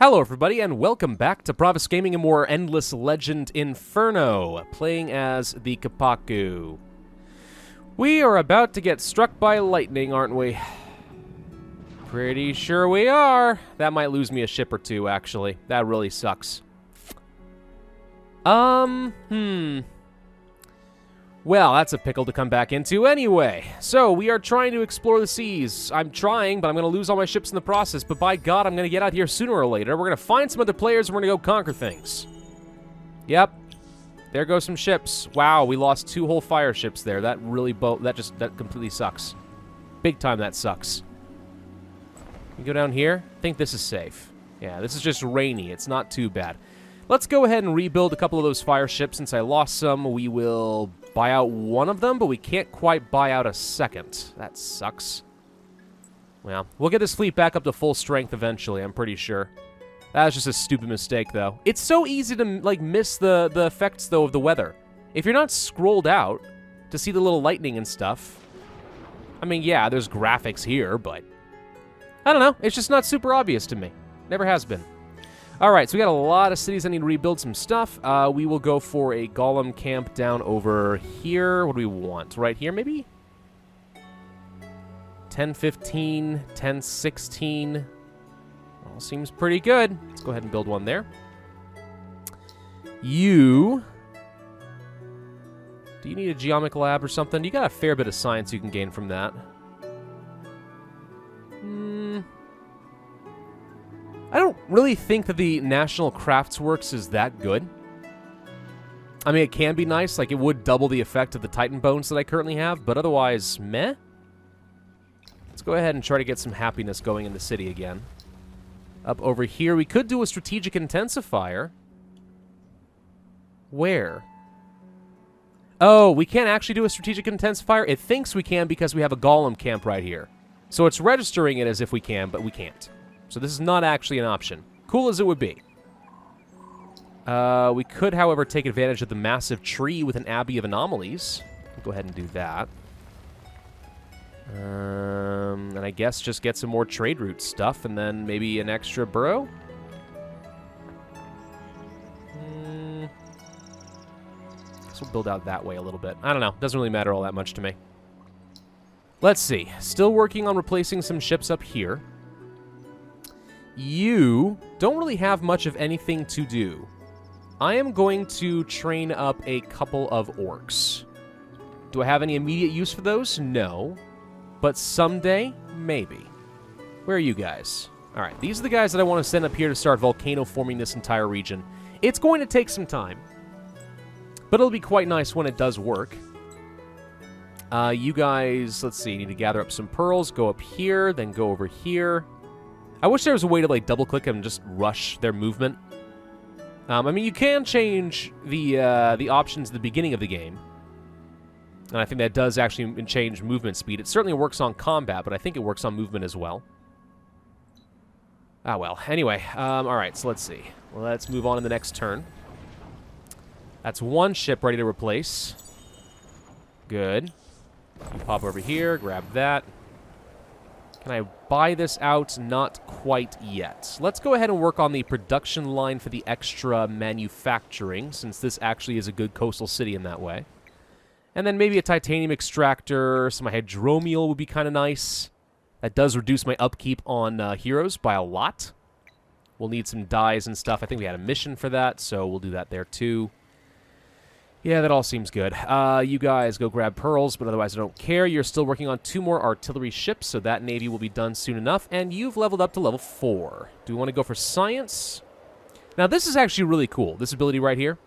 Hello everybody, and welcome back to Pravus Gaming and more Endless Legend Inferno, playing as the Kapaku. We are about to get struck by lightning, aren't we? Pretty sure we are. That might lose me a ship or two, actually. That really sucks. Well, that's a pickle to come back into anyway. So, we are trying to explore the seas. I'm trying, but I'm going to lose all my ships in the process. But by God, I'm going to get out here sooner or later. We're going to find some other players and we're going to go conquer things. Yep. There go some ships. Wow, we lost 2 whole fire ships there. That really that completely sucks. Big time that sucks. We go down here. I think this is safe. Yeah, this is just rainy. It's not too bad. Let's go ahead and rebuild a couple of those fire ships. Since I lost some, we will buy out one of them, but we can't quite buy out a second. That sucks. Well, we'll get this fleet back up to full strength eventually, I'm pretty sure. That was just a stupid mistake, though. It's so easy to, like, miss the effects, though, of the weather. If you're not scrolled out to see the little lightning and stuff, I mean, yeah, there's graphics here, but I don't know. It's just not super obvious to me. Never has been. All right, so we got a lot of cities I need to rebuild some stuff. We will go for a golem camp down over here. What do we want? Right here, maybe? 1015, 1016. All seems pretty good. Let's go ahead and build one there. Do you need a geomic lab or something? You got a fair bit of science you can gain from that. I don't really think that the National Crafts Works is that good. I mean, it can be nice. Like, it would double the effect of the Titan bones that I currently have, but otherwise, meh. Let's go ahead and try to get some happiness going in the city again. Up over here, we could do a strategic intensifier. Where? Oh, we can't actually do a strategic intensifier? It thinks we can because we have a golem camp right here. So it's registering it as if we can, but we can't. So this is not actually an option. Cool as it would be. We could, however, take advantage of the massive tree with an abbey of anomalies. We'll go ahead and do that. And I guess just get some more trade route stuff, and then maybe an extra burrow? Guess we'll build out that way a little bit. I don't know. Doesn't really matter all that much to me. Let's see. Still working on replacing some ships up here. You don't really have much of anything to do. I am going to train up a couple of orcs. Do I have any immediate use for those? No. But someday, maybe. Where are you guys? Alright, these are the guys that I want to send up here to start volcano forming this entire region. It's going to take some time, but it'll be quite nice when it does work. You guys, let's see, need to gather up some pearls, go up here, then go over here. I wish there was a way to, like, double-click them and just rush their movement. I mean, you can change the options at the beginning of the game. And I think that does actually change movement speed. It certainly works on combat, but I think it works on movement as well. Ah, well. Anyway, alright, so let's see. Let's move on in the next turn. That's one ship ready to replace. Good. You pop over here, grab that. Can I buy this out? Not quite yet. Let's go ahead and work on the production line for the extra manufacturing, since this actually is a good coastal city in that way. And then maybe a titanium extractor, some hydromiel would be kind of nice. That does reduce my upkeep on heroes by a lot. We'll need some dyes and stuff. I think we had a mission for that, so we'll do that there too. Yeah, that all seems good. You guys go grab pearls, but otherwise I don't care. You're still working on 2 more artillery ships, so that navy will be done soon enough. And you've leveled up to level 4. Do we want to go for science? Now, this is actually really cool, this ability right here.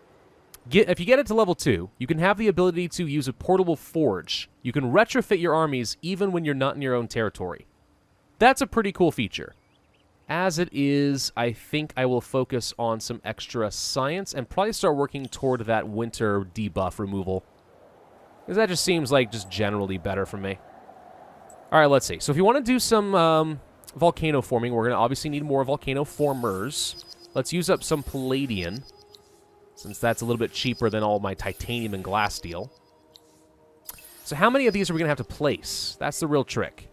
If you get it to level 2, you can have the ability to use a portable forge. You can retrofit your armies even when you're not in your own territory. That's a pretty cool feature. As it is, I think I will focus on some extra science and probably start working toward that winter debuff removal. Because that just seems like just generally better for me. Alright, let's see. So if you want to do some volcano forming, we're going to obviously need more volcano formers. Let's use up some palladium, since that's a little bit cheaper than all my titanium and glass steel. So how many of these are we going to have to place? That's the real trick.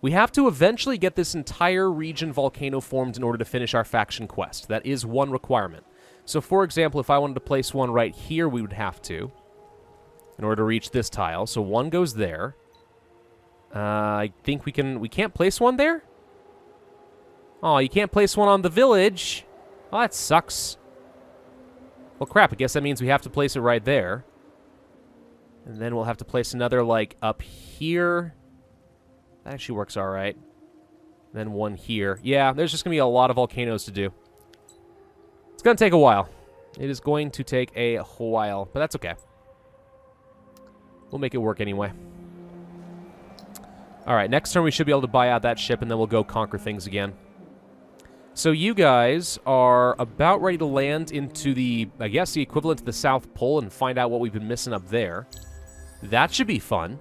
We have to eventually get this entire region volcano formed in order to finish our faction quest. That is one requirement. So, for example, if I wanted to place one right here, we would have to, in order to reach this tile. So one goes there. I think we can't place one there? Oh, you can't place one on the village. Oh, that sucks. Well, crap, I guess that means we have to place it right there. And then we'll have to place another, like, up here. That actually works all right. Then one here. Yeah, there's just going to be a lot of volcanoes to do. It's going to take a while. It is going to take a while, but that's okay. We'll make it work anyway. All right, next turn we should be able to buy out that ship, and then we'll go conquer things again. So you guys are about ready to land into the, I guess, the equivalent to the South Pole and find out what we've been missing up there. That should be fun.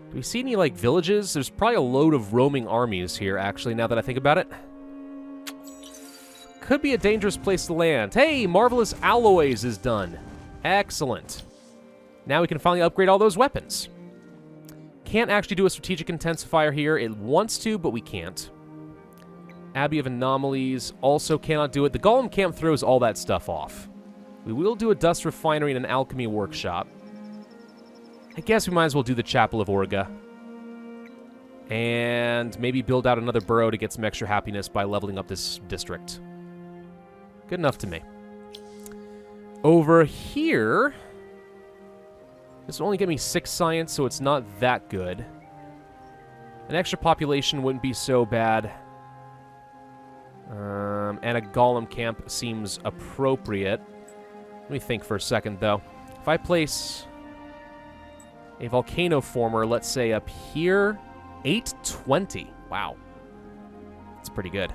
Do we see any, like, villages? There's probably a load of roaming armies here, actually, now that I think about it. Could be a dangerous place to land. Hey, Marvelous Alloys is done. Excellent. Now we can finally upgrade all those weapons. Can't actually do a strategic intensifier here. It wants to, but we can't. Abbey of Anomalies also cannot do it. The Golem Camp throws all that stuff off. We will do a Dust Refinery and an Alchemy Workshop. I guess we might as well do the Chapel of Auriga. And maybe build out another burrow to get some extra happiness by leveling up this district. Good enough to me. Over here, this will only give me 6 science, so it's not that good. An extra population wouldn't be so bad. And a Golem Camp seems appropriate. Let me think for a second, though. If I place a Volcano Former, let's say up here, 820. Wow. That's pretty good.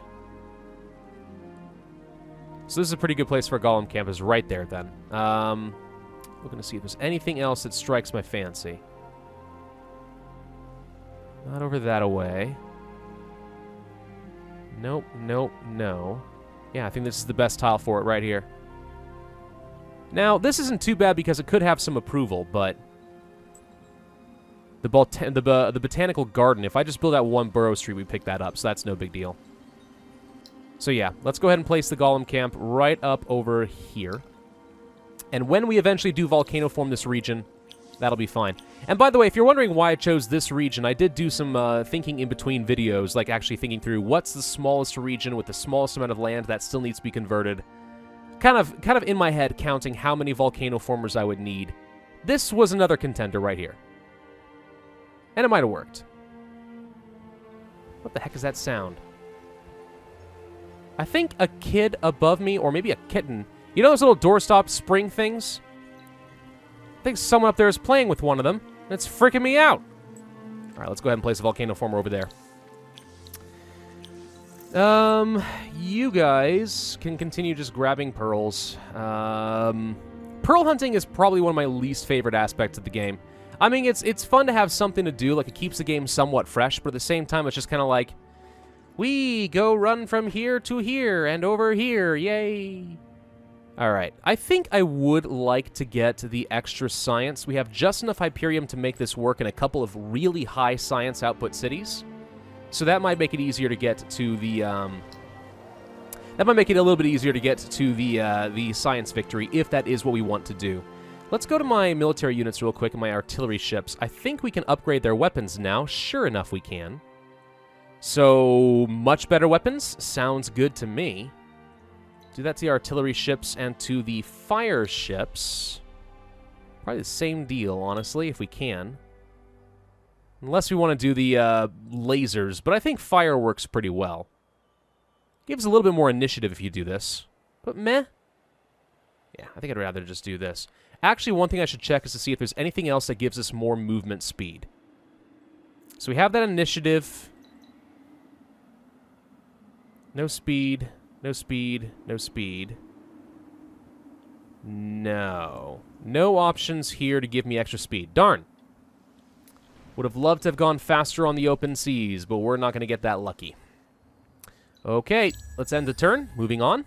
So this is a pretty good place for a Golem Camp, is right there, then. Looking to see if there's anything else that strikes my fancy. Not over that away. Nope, nope, no. Yeah, I think this is the best tile for it right here. Now, this isn't too bad because it could have some approval, but the Botanical Garden, if I just build out one Burrow Street, we pick that up, so that's no big deal. So yeah, let's go ahead and place the Golem Camp right up over here. And when we eventually do volcano form this region, that'll be fine. And by the way, if you're wondering why I chose this region, I did do some thinking in between videos, like actually thinking through what's the smallest region with the smallest amount of land that still needs to be converted. Kind of in my head counting how many volcano formers I would need. This was another contender right here. And it might have worked. What the heck is that sound? I think a kid above me, or maybe a kitten. You know those little doorstop spring things? I think someone up there is playing with one of them. It's freaking me out. All right, let's go ahead and place a volcano former over there. You guys can continue just grabbing pearls. Pearl hunting is probably one of my least favorite aspects of the game. I mean, it's fun to have something to do, like it keeps the game somewhat fresh, but at the same time, it's just kind of like, we go run from here to here and over here, yay. All right, I think I would like to get the extra science. We have just enough Hyperium to make this work in a couple of really high science output cities. So that might make it easier to get to the, that might make it a little bit easier to get to the science victory, if that is what we want to do. Let's go to my military units real quick and my artillery ships. I think we can upgrade their weapons now. Sure enough, we can. So, much better weapons? Sounds good to me. Do that to the artillery ships and to the fire ships. Probably the same deal, honestly, if we can. Unless we want to do the lasers, but I think fire works pretty well. Gives a little bit more initiative if you do this. But meh. Yeah, I think I'd rather just do this. Actually, one thing I should check is to see if there's anything else that gives us more movement speed. So we have that initiative. No speed, no speed, no speed. No. No options here to give me extra speed. Darn. Would have loved to have gone faster on the open seas, but we're not going to get that lucky. Okay, let's end the turn. Moving on.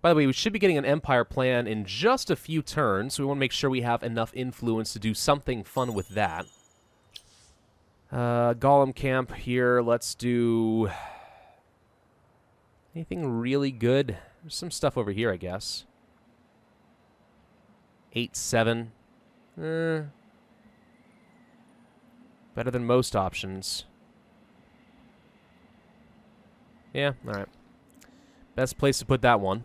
By the way, we should be getting an Empire plan in just a few turns, so we want to make sure we have enough influence to do something fun with that. Golem camp here. Let's do anything really good. There's some stuff over here, I guess. 8-7. Better than most options. Yeah, all right. Best place to put that one.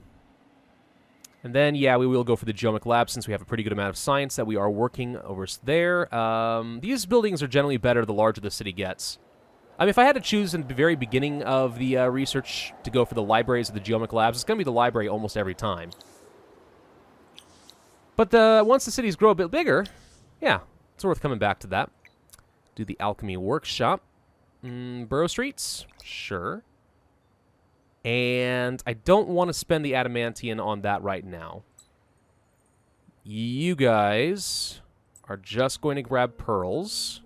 And then, yeah, we will go for the geomic lab since we have a pretty good amount of science that we are working over there. These buildings are generally better the larger the city gets. I mean, if I had to choose in the very beginning of the research to go for the libraries or the geomic labs, it's going to be the library almost every time. But once the cities grow a bit bigger, yeah, it's worth coming back to that. Do the alchemy workshop. Borough Streets? Sure. And I don't want to spend the adamantium on that right now. You guys are just going to grab pearls.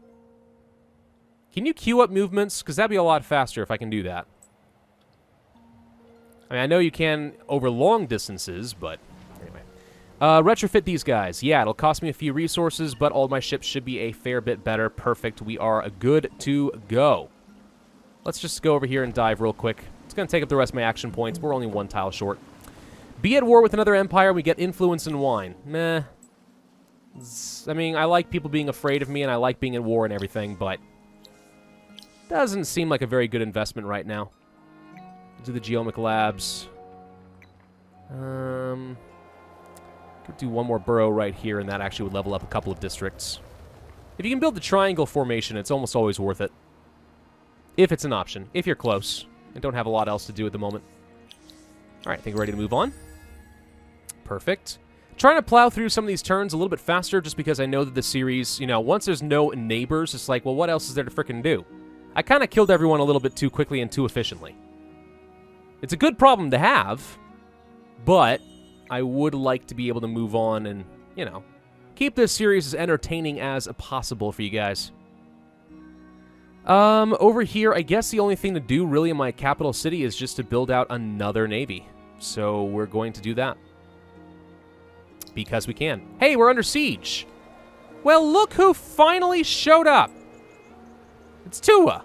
Can you queue up movements? Because that'd be a lot faster if I can do that. I mean, I know you can over long distances, but anyway. Retrofit these guys. Yeah, it'll cost me a few resources, but all my ships should be a fair bit better. Perfect. We are good to go. Let's just go over here and dive real quick. It's going to take up the rest of my action points. We're only one tile short. Be at war with another empire. We get influence and wine. Meh. I mean, I like people being afraid of me, and I like being at war and everything, but doesn't seem like a very good investment right now. Do the geomic labs. Could do one more borough right here, and that actually would level up a couple of districts. If you can build the triangle formation, it's almost always worth it. If it's an option. If you're close. I don't have a lot else to do at the moment. All right, I think we're ready to move on. Perfect. Trying to plow through some of these turns a little bit faster just because I know that the series, you know, once there's no neighbors, it's like, well, what else is there to frickin' do? I kind of killed everyone a little bit too quickly and too efficiently. It's a good problem to have, but I would like to be able to move on and, you know, keep this series as entertaining as possible for you guys. Over here, I guess the only thing to do really in my capital city is just to build out another navy. So we're going to do that. Because we can. Hey, we're under siege! Well, look who finally showed up! It's Tua!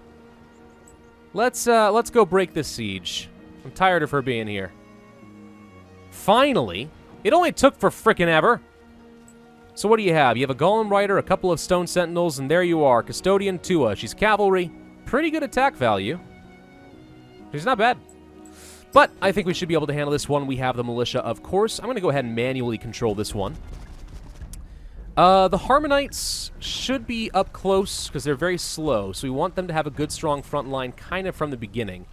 Let's go break this siege. I'm tired of her being here. Finally! It only took for frickin' ever! So what do you have? You have a Golem Rider, a couple of Stone Sentinels, and there you are. Custodian Tua. She's cavalry. Pretty good attack value. She's not bad. But I think we should be able to handle this one. We have the militia, of course. I'm going to go ahead and manually control this one. The Harmonites should be up close because they're very slow, so we want them to have a good, strong front line kind of from the beginning.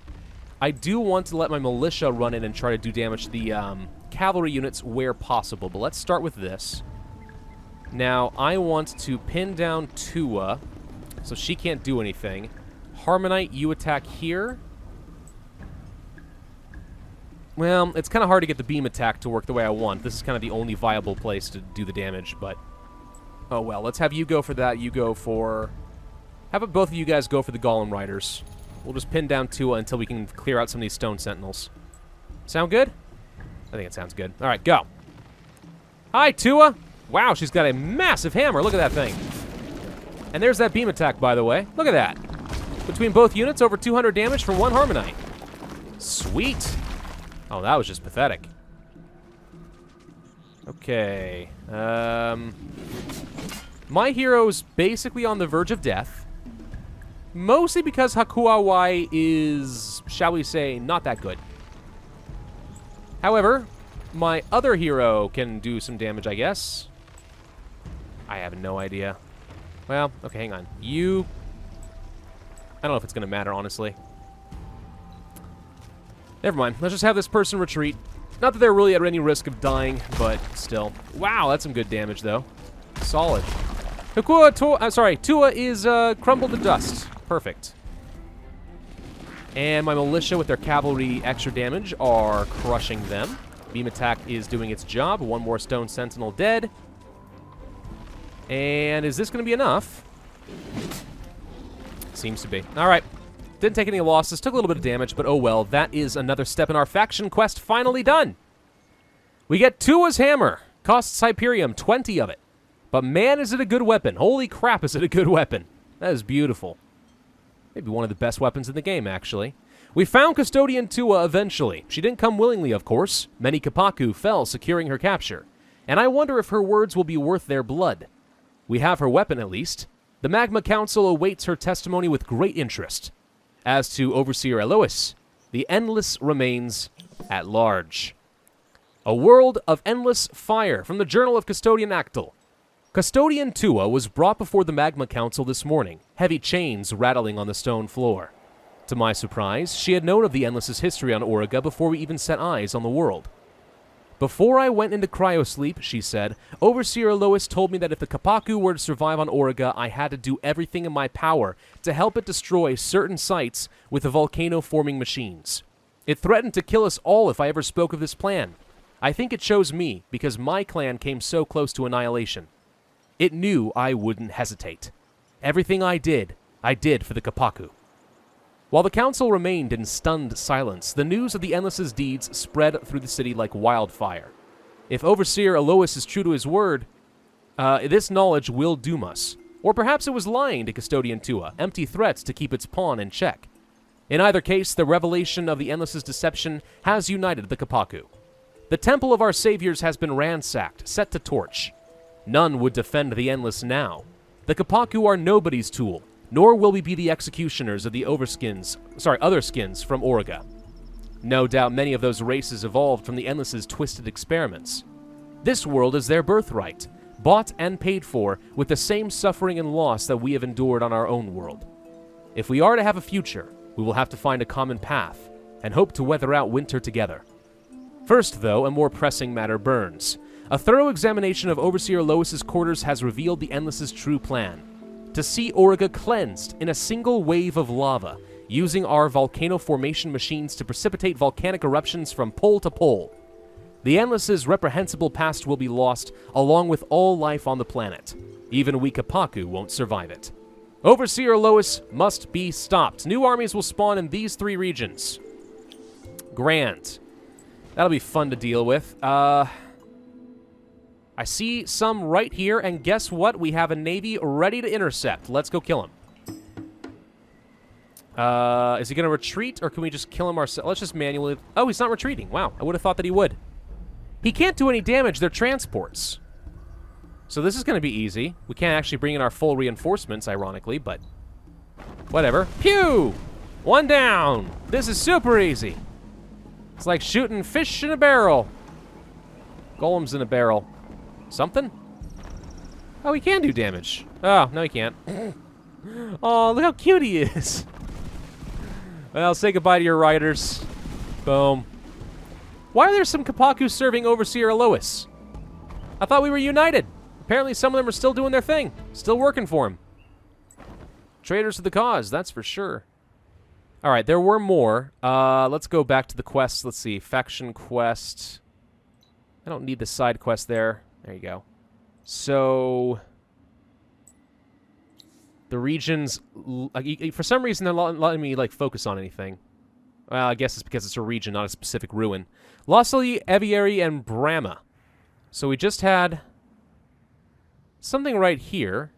I do want to let my militia run in and try to do damage to the cavalry units where possible, but let's start with this. Now, I want to pin down Tua, so she can't do anything. Harmonite, you attack here. Well, it's kind of hard to get the beam attack to work the way I want. This is kind of the only viable place to do the damage, but... oh, well. Let's have you go for that. You go for... how about both of you guys go for the Golem Riders? We'll just pin down Tua until we can clear out some of these Stone Sentinels. Sound good? I think it sounds good. All right, go. Hi, Tua! Wow, she's got a massive hammer. Look at that thing. And there's that beam attack, by the way. Look at that. Between both units, over 200 damage from one Harmonite. Sweet. Oh, that was just pathetic. Okay. My hero's basically on the verge of death. Mostly because Hakuawai is, shall we say, not that good. However, my other hero can do some damage, I guess. I have no idea. Well, okay, hang on. You... I don't know if it's going to matter, honestly. Never mind. Let's just have this person retreat. Not that they're really at any risk of dying, but still. Wow, that's some good damage, though. Solid. Tua is crumbled to dust. Perfect. And my militia with their cavalry extra damage are crushing them. Beam attack is doing its job. One more Stone Sentinel dead. And is this going to be enough? Seems to be. All right. Didn't take any losses. Took a little bit of damage, but oh well. That is another step in our faction quest finally done. We get Tua's hammer. Costs Hyperium, 20 of it. But man, is it a good weapon. Holy crap, is it a good weapon. That is beautiful. Maybe one of the best weapons in the game, actually. We found Custodian Tua eventually. She didn't come willingly, of course. Many Kapaku fell securing her capture. And I wonder if her words will be worth their blood. We have her weapon, at least. The Magma Council awaits her testimony with great interest. As to Overseer Elois, the Endless remains at large. A world of endless fire from the Journal of Custodian Actal. Custodian Tua was brought before the Magma Council this morning, heavy chains rattling on the stone floor. To my surprise, she had known of the Endless's history on Auriga before we even set eyes on the world. Before I went into cryosleep, she said, Overseer Elois told me that if the Kapaku were to survive on Auriga, I had to do everything in my power to help it destroy certain sites with the volcano-forming machines. It threatened to kill us all if I ever spoke of this plan. I think it chose me because my clan came so close to annihilation. It knew I wouldn't hesitate. Everything I did for the Kapaku. While the council remained in stunned silence, the news of the Endless's deeds spread through the city like wildfire. If Overseer Elois is true to his word, this knowledge will doom us. Or perhaps it was lying to Custodian Tua, empty threats to keep its pawn in check. In either case, the revelation of the Endless's deception has united the Kapaku. The temple of our saviors has been ransacked, set to torch. None would defend the Endless now. The Kapaku are nobody's tool, nor will we be the executioners of the other skins from Auriga. No doubt many of those races evolved from the Endless's twisted experiments. This world is their birthright, bought and paid for with the same suffering and loss that we have endured on our own world. If we are to have a future, we will have to find a common path, and hope to weather out winter together. First, though, a more pressing matter burns. A thorough examination of Overseer Elois's quarters has revealed the Endless's true plan. To see Auriga cleansed in a single wave of lava, using our volcano formation machines to precipitate volcanic eruptions from pole to pole. The Endless's reprehensible past will be lost, along with all life on the planet. Even we Kapaku won't survive it. Overseer Elois must be stopped. New armies will spawn in these 3 regions. Grand. That'll be fun to deal with. I see some right here, and guess what? We have a navy ready to intercept. Let's go kill him. Is he going to retreat, or can we just kill him ourselves? Let's just manually... Oh, he's not retreating. Wow, I would have thought that he would. He can't do any damage. They're transports. So this is going to be easy. We can't actually bring in our full reinforcements, ironically, but... whatever. Pew! 1 down. This is super easy. It's like shooting fish in a barrel. Golems in a barrel. Something? Oh, he can do damage. Oh, no he can't. Oh, look how cute he is. Well, say goodbye to your riders. Boom. Why are there some Kapaku serving Overseer Elois? I thought we were united. Apparently some of them are still doing their thing. Still working for him. Traitors to the cause, that's for sure. Alright, there were more. Let's go back to the quests. Let's see. Faction quest. I don't need the side quest there. There you go. So... the regions... for some reason, they're not letting me, like, focus on anything. Well, I guess it's because it's a region, not a specific ruin. Lossily, Eviary, and Brahma. So we just had... something right here.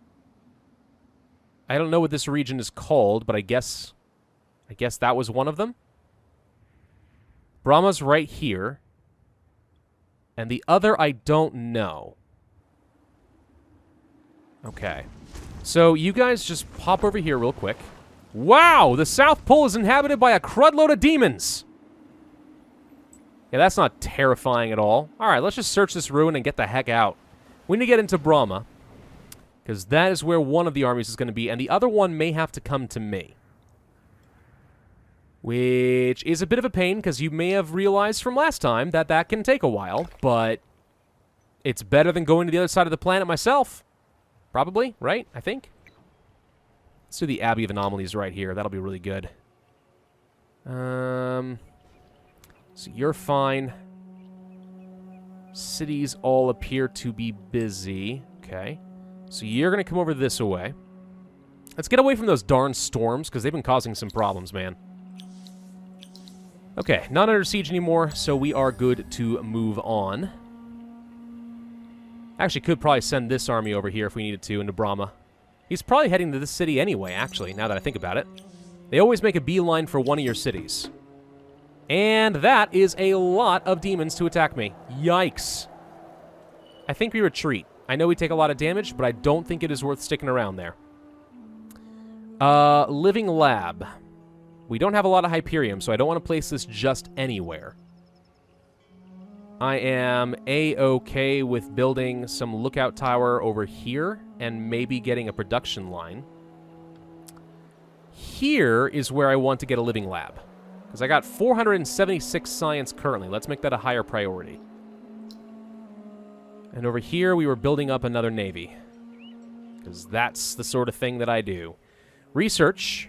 I don't know what this region is called, but I guess that was one of them. Brahma's right here. And the other, I don't know. Okay. So you guys just pop over here real quick. Wow! The South Pole is inhabited by a crudload of demons! Yeah, that's not terrifying at all. Alright, let's just search this ruin and get the heck out. We need to get into Brahma. Because that is where one of the armies is going to be, and the other one may have to come to me. Which is a bit of a pain, because you may have realized from last time that that can take a while, but it's better than going to the other side of the planet myself. Probably, right? I think. Let's do the Abbey of Anomalies right here. That'll be really good. So you're fine. Cities all appear to be busy. Okay. So you're going to come over this way. Let's get away from those darn storms, because they've been causing some problems, man. Okay, not under siege anymore, so we are good to move on. Actually, could probably send this army over here if we needed to, into Brahma. He's probably heading to this city anyway, actually, now that I think about it. They always make a beeline for one of your cities. And that is a lot of demons to attack me. Yikes. I think we retreat. I know we take a lot of damage, but I don't think it is worth sticking around there. Living lab. We don't have a lot of Hyperium, so I don't want to place this just anywhere. I am A-okay with building some lookout tower over here and maybe getting a production line. Here is where I want to get a living lab, because I got 476 science currently. Let's make that a higher priority. And over here, we were building up another navy, because that's the sort of thing that I do. Research.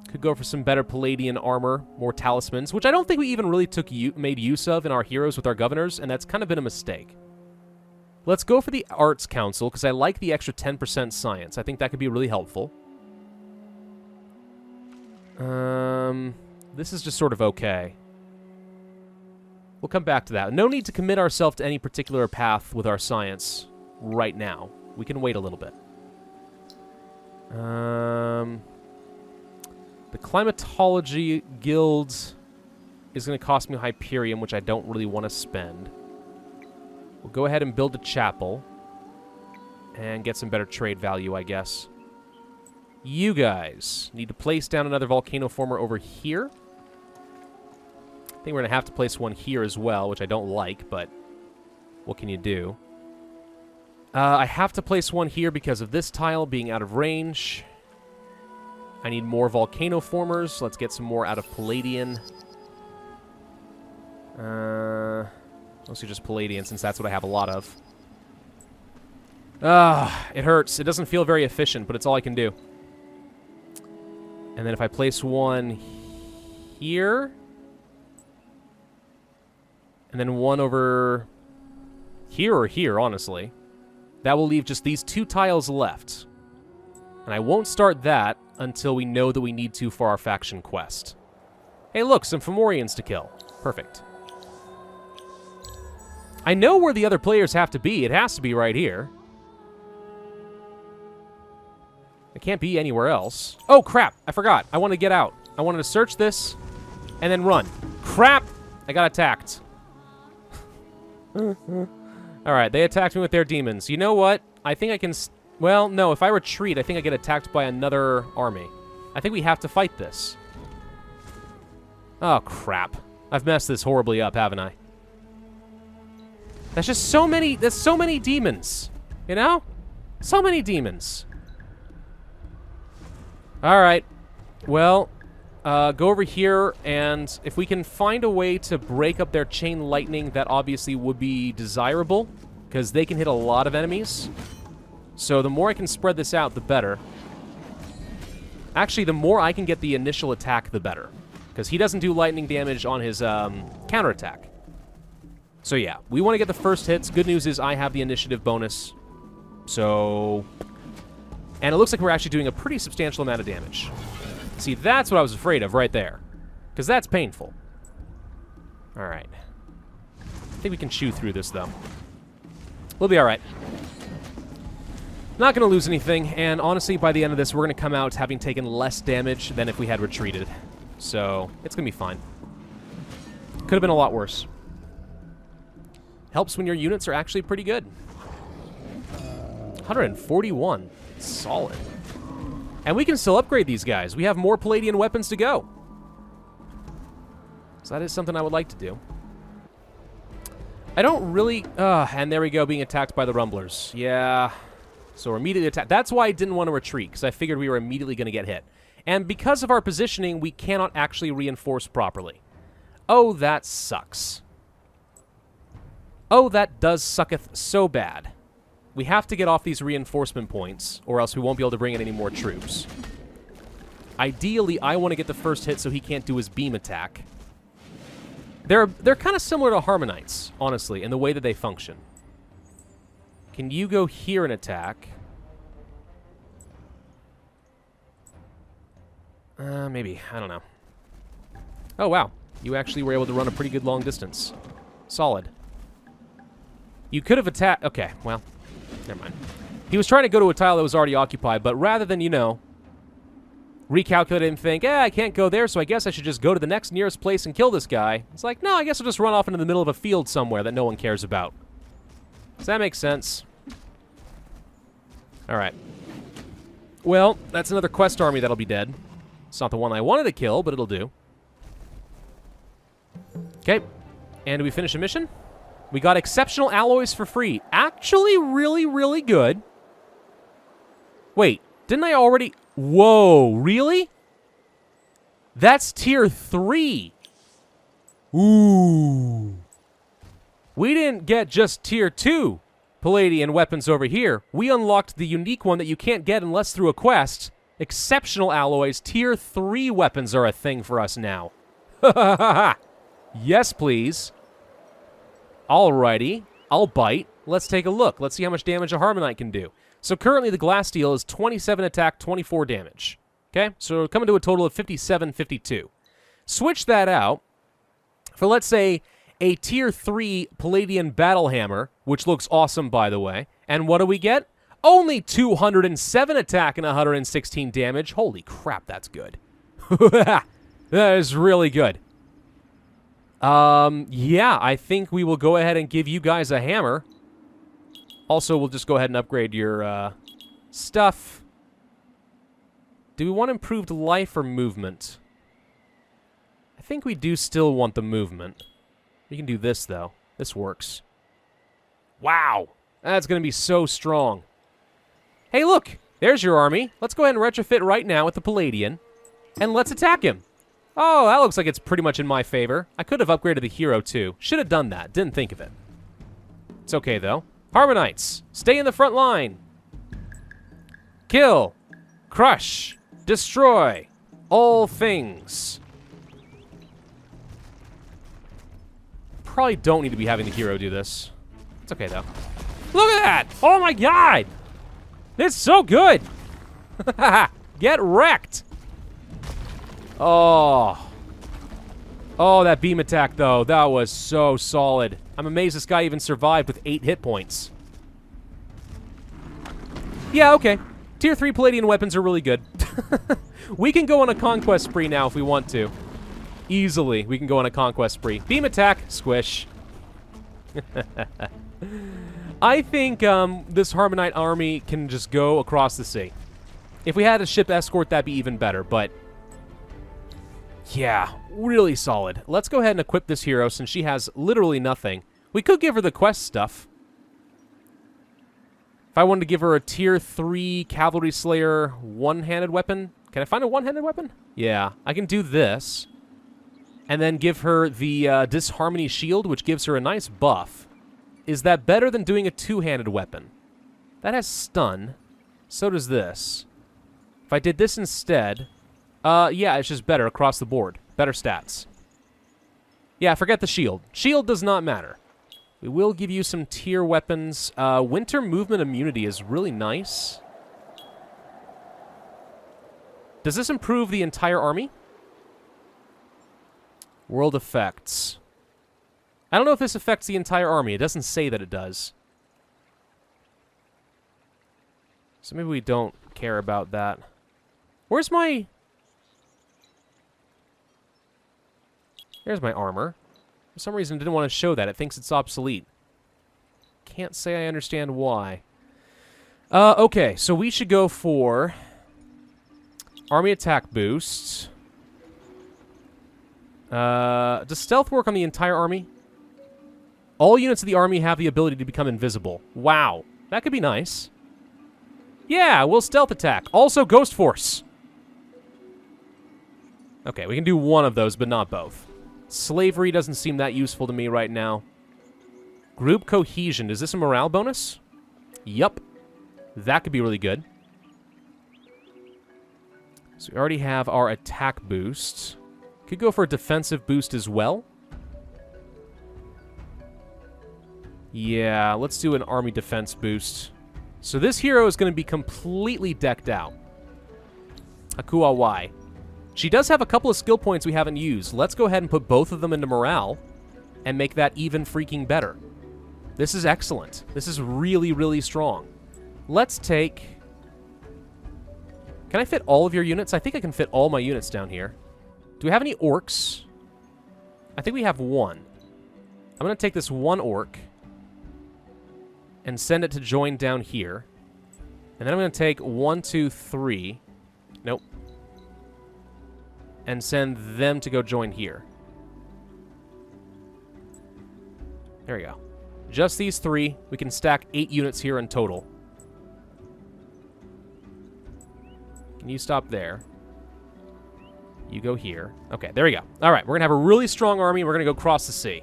Could go for some better Palladian armor, more talismans, which I don't think we even really made use of in our heroes with our governors, and that's kind of been a mistake. Let's go for the Arts Council, because I like the extra 10% science. I think that could be really helpful. This is just sort of okay. We'll come back to that. No need to commit ourselves to any particular path with our science right now. We can wait a little bit. The Climatology Guild is going to cost me Hyperium, which I don't really want to spend. We'll go ahead and build a chapel and get some better trade value, I guess. You guys need to place down another volcano former over here. I think we're going to have to place one here as well, which I don't like, but what can you do? I have to place one here because of this tile being out of range. I need more volcano formers. Let's get some more out of Palladian. Mostly just Palladian, since that's what I have a lot of. It hurts. It doesn't feel very efficient, but it's all I can do. And then if I place one here, and then one over here or here, honestly, that will leave just these two tiles left. And I won't start that until we know that we need to for our faction quest. Hey, look, some Fomorians to kill. Perfect. I know where the other players have to be. It has to be right here. It can't be anywhere else. Oh, crap. I forgot. I want to get out. I wanted to search this and then run. Crap. I got attacked. All right, they attacked me with their demons. You know what? I think I can... Well, no, if I retreat, I think I get attacked by another army. I think we have to fight this. Oh, crap. I've messed this horribly up, haven't I? That's just so many... There's so many demons. You know? So many demons. All right. Well, go over here, and if we can find a way to break up their chain lightning, that obviously would be desirable, because they can hit a lot of enemies. So the more I can spread this out, the better. Actually, the more I can get the initial attack, the better, because he doesn't do lightning damage on his counterattack. So yeah, we want to get the first hits. Good news is I have the initiative bonus. So... And it looks like we're actually doing a pretty substantial amount of damage. See, that's what I was afraid of right there, because that's painful. All right. I think we can chew through this, though. We'll be all right. Not going to lose anything, and honestly, by the end of this, we're going to come out having taken less damage than if we had retreated. So, it's going to be fine. Could have been a lot worse. Helps when your units are actually pretty good. 141. Solid. And we can still upgrade these guys. We have more Palladian weapons to go. So that is something I would like to do. I don't really... and there we go, being attacked by the Rumblers. Yeah. So we're immediately attacked. That's why I didn't want to retreat, because I figured we were immediately going to get hit. And because of our positioning, we cannot actually reinforce properly. Oh, that sucks. Oh, that does sucketh so bad. We have to get off these reinforcement points, or else we won't be able to bring in any more troops. Ideally, I want to get the first hit so he can't do his beam attack. They're kind of similar to Harmonites, honestly, in the way that they function. Can you go here and attack? Maybe. I don't know. Oh, wow. You actually were able to run a pretty good long distance. Solid. You could have attacked... Okay, well... Never mind. He was trying to go to a tile that was already occupied, but rather than, you know, recalculate and think, I can't go there, so I guess I should just go to the next nearest place and kill this guy. It's like, no, I guess I'll just run off into the middle of a field somewhere that no one cares about. Does that make sense? All right. Well, that's another quest army that'll be dead. It's not the one I wanted to kill, but it'll do. Okay. And do we finish a mission? We got exceptional alloys for free. Actually, really, really good. Wait, didn't I already... Whoa, really? That's tier 3. Ooh. We didn't get just tier 2 Palladian weapons over here. We unlocked the unique one that you can't get unless through a quest. Exceptional alloys, tier 3 weapons are a thing for us now. Yes, please. Alrighty, I'll bite. Let's take a look. Let's see how much damage a Harmonite can do. So currently the glass steel is 27 attack, 24 damage. Okay, so we're coming to a total of 57, 52. Switch that out for, let's say, a tier 3 Palladian battle hammer, which looks awesome, by the way. And what do we get? Only 207 attack and 116 damage. Holy crap, that's good. That is really good. Yeah, I think we will go ahead and give you guys a hammer. Also, we'll just go ahead and upgrade your stuff. Do we want improved life or movement? I think we do still want the movement. We can do this, though. This works. Wow! That's going to be so strong. Hey, look! There's your army. Let's go ahead and retrofit right now with the Palladian. And let's attack him. Oh, that looks like it's pretty much in my favor. I could have upgraded the hero, too. Should have done that. Didn't think of it. It's okay, though. Harmonites, stay in the front line. Kill, crush, destroy, all things. Probably don't need to be having the hero do this. It's okay, though. Look at that! Oh my god! It's so good! Get wrecked! Oh. Oh, that beam attack, though. That was so solid. I'm amazed this guy even survived with 8 hit points. Yeah, okay. Tier 3 Palladian weapons are really good. We can go on a conquest spree now if we want to. Easily, we can go on a conquest spree. Beam attack, squish. I think this Harmonite army can just go across the sea. If we had a ship escort, that'd be even better, but... yeah, really solid. Let's go ahead and equip this hero since she has literally nothing. We could give her the quest stuff. If I wanted to give her a tier 3 Cavalry Slayer one-handed weapon. Can I find a one-handed weapon? Yeah, I can do this. And then give her the Disharmony Shield, which gives her a nice buff. Is that better than doing a two-handed weapon? That has stun. So does this. If I did this instead... yeah, it's just better across the board. Better stats. Yeah, forget the shield. Shield does not matter. We will give you some tier weapons. Winter movement immunity is really nice. Does this improve the entire army? World effects. I don't know if this affects the entire army. It doesn't say that it does. So maybe we don't care about that. Where's my... There's my armor. For some reason, it didn't want to show that. It thinks it's obsolete. Can't say I understand why. Okay, so we should go for... army attack boosts. Does stealth work on the entire army? All units of the army have the ability to become invisible. Wow. That could be nice. Yeah, we'll stealth attack. Also, Ghost Force. Okay, we can do one of those, but not both. Slavery doesn't seem that useful to me right now. Group cohesion. Is this a morale bonus? Yup. That could be really good. So we already have our attack boost. Could go for a defensive boost as well. Yeah, let's do an army defense boost. So this hero is going to be completely decked out. Akua Y. She does have a couple of skill points we haven't used. Let's go ahead and put both of them into morale and make that even freaking better. This is excellent. This is really, really strong. Let's take... Can I fit all of your units? I think I can fit all my units down here. Do we have any orcs? I think we have one. I'm going to take this one orc and send it to join down here. And then I'm going to take 1, 2, 3. Nope. And send them to go join here. There we go. Just these 3. We can stack 8 units here in total. Can you stop there? You go here. Okay, there we go. All right, we're going to have a really strong army, and we're going to go cross the sea.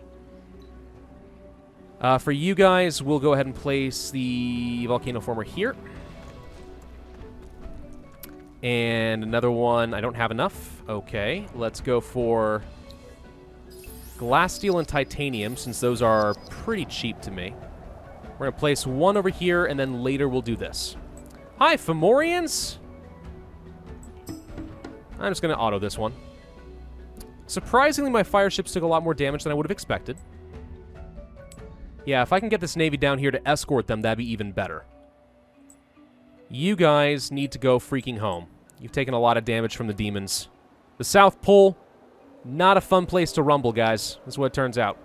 For you guys, we'll go ahead and place the volcano former here. And another one. I don't have enough. Okay, let's go for glass, steel, and titanium, since those are pretty cheap to me. We're going to place one over here, and then later we'll do this. Hi, Fomorians! I'm just going to auto this one. Surprisingly, my fire ships took a lot more damage than I would have expected. Yeah, if I can get this navy down here to escort them, that'd be even better. You guys need to go freaking home. You've taken a lot of damage from the demons. The South Pole, not a fun place to rumble, guys. That's what it turns out.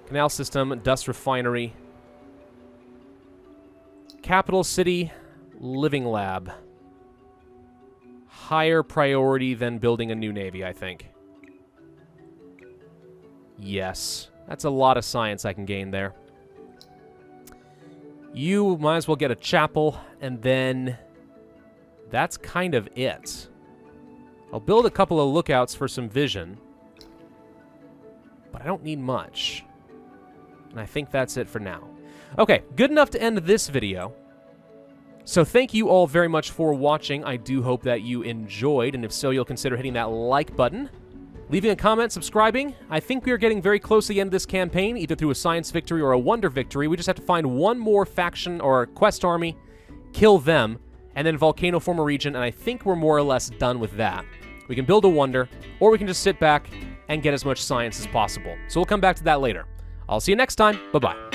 Canal system, dust refinery. Capital city, living lab. Higher priority than building a new navy, I think. Yes. That's a lot of science I can gain there. You might as well get a chapel, and then that's kind of it. I'll build a couple of lookouts for some vision, but I don't need much. And I think that's it for now. Okay, good enough to end this video. So thank you all very much for watching. I do hope that you enjoyed, and if so, you'll consider hitting that like button, leaving a comment, subscribing. I think we are getting very close to the end of this campaign, either through a science victory or a wonder victory. We just have to find one more faction or quest army, kill them, and then volcano form a region, and I think we're more or less done with that. We can build a wonder, or we can just sit back and get as much science as possible. So we'll come back to that later. I'll see you next time. Bye-bye.